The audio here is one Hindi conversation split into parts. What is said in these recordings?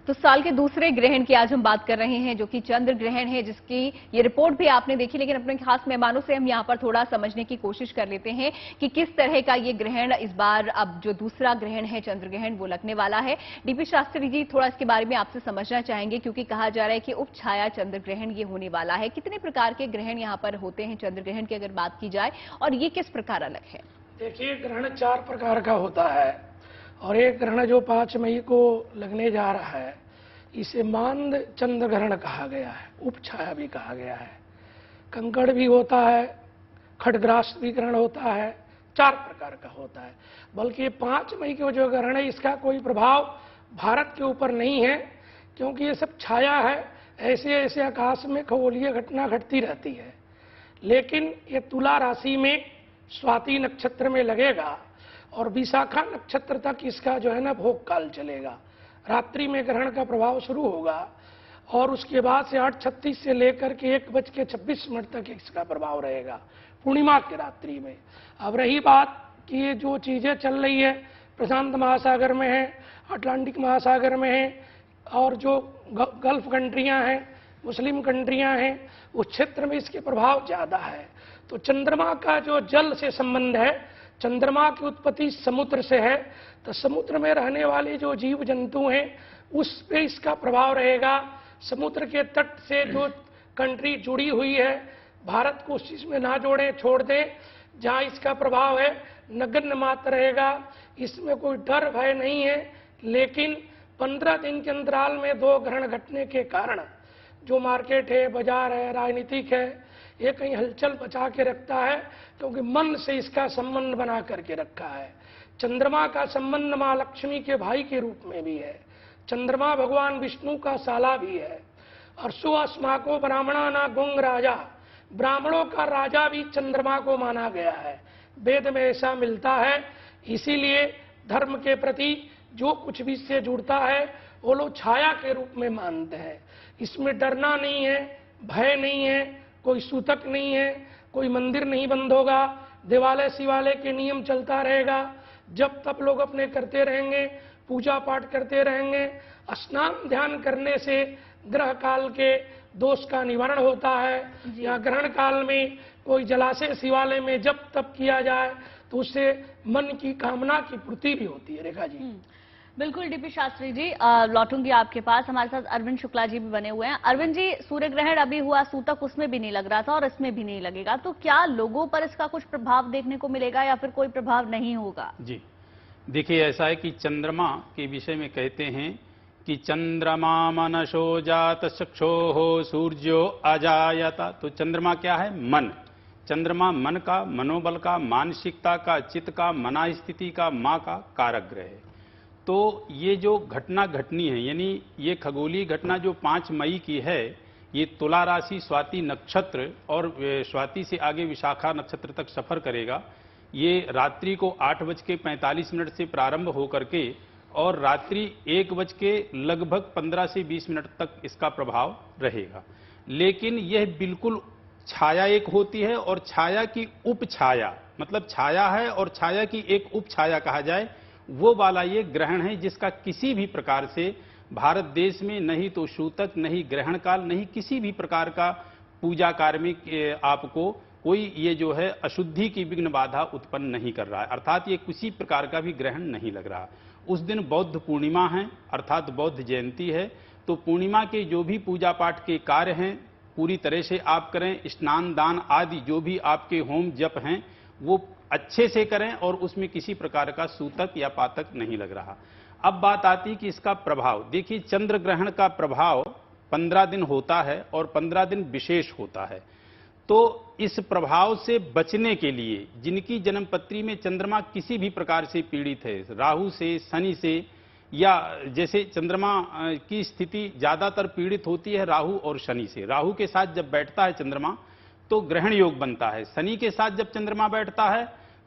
तो साल के दूसरे ग्रहण की आज हम बात कर रहे हैं, जो कि चंद्र ग्रहण है, जिसकी ये रिपोर्ट भी आपने देखी। लेकिन अपने खास मेहमानों से हम यहाँ पर थोड़ा समझने की कोशिश कर लेते हैं कि किस तरह का ये ग्रहण इस बार, अब जो दूसरा ग्रहण है चंद्र ग्रहण, वो लगने वाला है। डीपी शास्त्री जी, थोड़ा इसके बारे में आपसे समझना चाहेंगे, क्योंकि कहा जा रहा है कि उपछाया चंद्र ग्रहण ये होने वाला है। कितने प्रकार के ग्रहण यहाँ पर होते हैं चंद्र ग्रहण की अगर बात की जाए, और ये किस प्रकार अलग है? देखिए, ग्रहण 4 प्रकार का होता है और एक ग्रहण जो 5 मई को लगने जा रहा है, इसे मांद चंद्र ग्रहण कहा गया है, उपछाया भी कहा गया है। कंकड़ भी होता है, खड्गरास भी ग्रहण होता है, 4 प्रकार का होता है। बल्कि 5 मई को जो ग्रहण है, इसका कोई प्रभाव भारत के ऊपर नहीं है, क्योंकि ये सब छाया है। ऐसे ऐसे आकाश में खगोलीय घटना घटती रहती है। लेकिन ये तुला राशि में स्वाति नक्षत्र में लगेगा और विशाखा नक्षत्र तक इसका जो है ना भोग काल चलेगा। रात्रि में ग्रहण का प्रभाव शुरू होगा और उसके बाद से 8:36 से लेकर के 1:26 तक इसका प्रभाव रहेगा, पूर्णिमा की रात्रि में। अब रही बात कि ये जो चीजें चल रही है, प्रशांत महासागर में है, अटलांटिक महासागर में है, और जो गल्फ कंट्रियां हैं, मुस्लिम कंट्रियां हैं, उस क्षेत्र में इसके प्रभाव ज्यादा है। तो चंद्रमा का जो जल से संबंध है, चंद्रमा की उत्पत्ति समुद्र से है, तो समुद्र में रहने वाले जो जीव जंतु हैं उस पे इसका प्रभाव रहेगा। समुद्र के तट से जो कंट्री जुड़ी हुई है, भारत को उस चीज में ना जोड़ें, छोड़ दें। जहां इसका प्रभाव है नगण्य मात्र रहेगा, इसमें कोई डर भय नहीं है। लेकिन 15 दिन के अंतराल में 2 ग्रहण घटने के कारण जो मार्केट है, बाजार है, राजनीतिक है, ये कहीं हलचल बचा के रखता है, क्योंकि मन से इसका संबंध बना करके रखा है। चंद्रमा का संबंध मां लक्ष्मी के भाई के रूप में भी है। चंद्रमा भगवान विष्णु का साला भी है। और सुअस्मा को ब्राह्मणा ना गुंग राजा, ब्राह्मणों का राजा भी चंद्रमा को माना गया है, वेद में ऐसा मिलता है। इसीलिए धर्म के प्रति जो कुछ भी इससे जुड़ता है वो लोग छाया के रूप में मानते हैं। इसमें डरना नहीं है, भय नहीं है, कोई सूतक नहीं है, कोई मंदिर नहीं बंद होगा, देवालय शिवालय के नियम चलता रहेगा। जब तब लोग अपने करते रहेंगे, पूजा पाठ करते रहेंगे। स्नान ध्यान करने से ग्रह काल के दोष का निवारण होता है। या ग्रहण काल में कोई जलाशय शिवालय में जब तब किया जाए तो उससे मन की कामना की पूर्ति भी होती है। रेखा जी, बिल्कुल। डीपी शास्त्री जी, लौटूंगी आपके पास। हमारे साथ अरविंद शुक्ला जी भी बने हुए हैं। अरविंद जी, सूर्य ग्रहण अभी हुआ, सूतक उसमें भी नहीं लग रहा था और इसमें भी नहीं लगेगा, तो क्या लोगों पर इसका कुछ प्रभाव देखने को मिलेगा या फिर कोई प्रभाव नहीं होगा? जी देखिए, ऐसा है कि चंद्रमा के विषय में कहते हैं कि चंद्रमा मनसो जात चक्षो सूर्यो अजायता। तो चंद्रमा क्या है? मन। चंद्रमा मन का, मनोबल का, मानसिकता का, चित्त का, मना स्थिति का, मां का कारक ग्रह है। तो ये जो घटना घटनी है, यानी ये खगोलीय घटना जो 5 मई की है, ये तुला राशि, स्वाति नक्षत्र और स्वाति से आगे विशाखा नक्षत्र तक सफर करेगा। ये रात्रि को 8:45 से प्रारंभ होकर के और रात्रि 1:15 से 20 तक इसका प्रभाव रहेगा। लेकिन यह बिल्कुल छाया एक होती है और छाया की उपछाया, मतलब छाया है और छाया की एक उपछाया कहा जाए, वो वाला ये ग्रहण है, जिसका किसी भी प्रकार से भारत देश में नहीं तो सूतक, नहीं ग्रहण काल, नहीं किसी भी प्रकार का पूजा कार्य में आपको कोई ये जो है अशुद्धि की विघ्न बाधा उत्पन्न नहीं कर रहा है। अर्थात ये किसी प्रकार का भी ग्रहण नहीं लग रहा। उस दिन बौद्ध पूर्णिमा है, अर्थात बौद्ध जयंती है। तो पूर्णिमा के जो भी पूजा पाठ के कार्य हैं पूरी तरह से आप करें। स्नान दान आदि जो भी आपके होम जप हैं वो अच्छे से करें और उसमें किसी प्रकार का सूतक या पातक नहीं लग रहा। अब बात आती कि इसका प्रभाव। देखिए, चंद्र ग्रहण का प्रभाव 15 दिन होता है और 15 दिन विशेष होता है। तो इस प्रभाव से बचने के लिए जिनकी जन्मपत्री में चंद्रमा किसी भी प्रकार से पीड़ित है, राहु से, शनि से, या जैसे चंद्रमा की स्थिति ज्यादातर पीड़ित होती है राहु और शनि से। राहु के साथ जब बैठता है चंद्रमा तो ग्रहण योग बनता है। शनि के साथ जब चंद्रमा बैठता है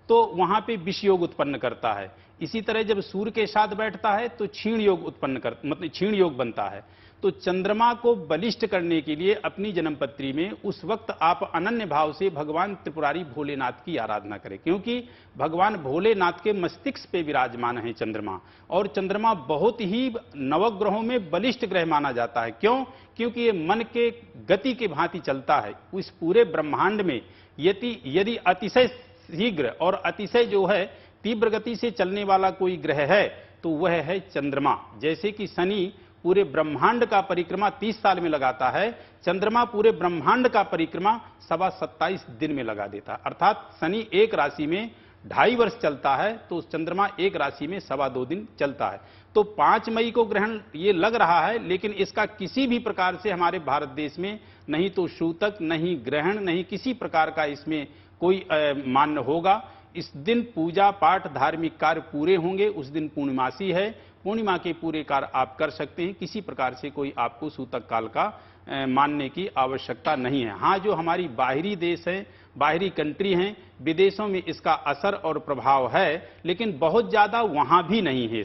तो वहां पे विष योग उत्पन्न करता है। इसी तरह जब सूर्य के साथ बैठता है तो क्षीण योग मतलब क्षीण योग बनता है। तो चंद्रमा को बलिष्ठ करने के लिए अपनी जन्मपत्री में उस वक्त आप अनन्य भाव से भगवान त्रिपुरारी भोलेनाथ की आराधना करें, क्योंकि भगवान भोलेनाथ के मस्तिष्क पे विराजमान है चंद्रमा, और चंद्रमा बहुत ही नवग्रहों में बलिष्ठ ग्रह माना जाता है। क्यों? क्योंकि ये मन के गति के भांति चलता है। इस पूरे ब्रह्मांड में यदि अतिशय शीघ्र और अतिशय जो है तीव्र गति से चलने वाला कोई ग्रह है तो वह है चंद्रमा। जैसे कि शनि पूरे ब्रह्मांड का परिक्रमा 30 साल में लगाता है, चंद्रमा पूरे ब्रह्मांड का परिक्रमा 27 दिन में लगा देता है। अर्थात शनि एक राशि में 2.5 वर्ष चलता है तो चंद्रमा एक राशि में 2.25 दिन चलता है। तो 5 मई को ग्रहण ये लग रहा है, लेकिन इसका किसी भी प्रकार से हमारे भारत देश में नहीं तो सूतक, नहीं ग्रहण, नहीं किसी प्रकार का इसमें कोई मान्य होगा। इस दिन पूजा पाठ धार्मिक कार्य पूरे होंगे। उस दिन पूर्णिमासी है, पूर्णिमा के पूरे कार्य आप कर सकते हैं। किसी प्रकार से कोई आपको सूतक काल का मानने की आवश्यकता नहीं है। हाँ, जो हमारी बाहरी देश है, बाहरी कंट्री हैं, विदेशों में इसका असर और प्रभाव है, लेकिन बहुत ज्यादा वहां भी नहीं है।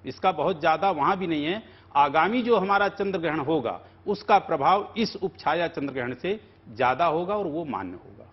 इसका बहुत ज्यादा वहां भी नहीं है। आगामी जो हमारा चंद्र ग्रहण होगा उसका प्रभाव इस उपछाया चंद्र ग्रहण से ज्यादा होगा और वो मान्य होगा।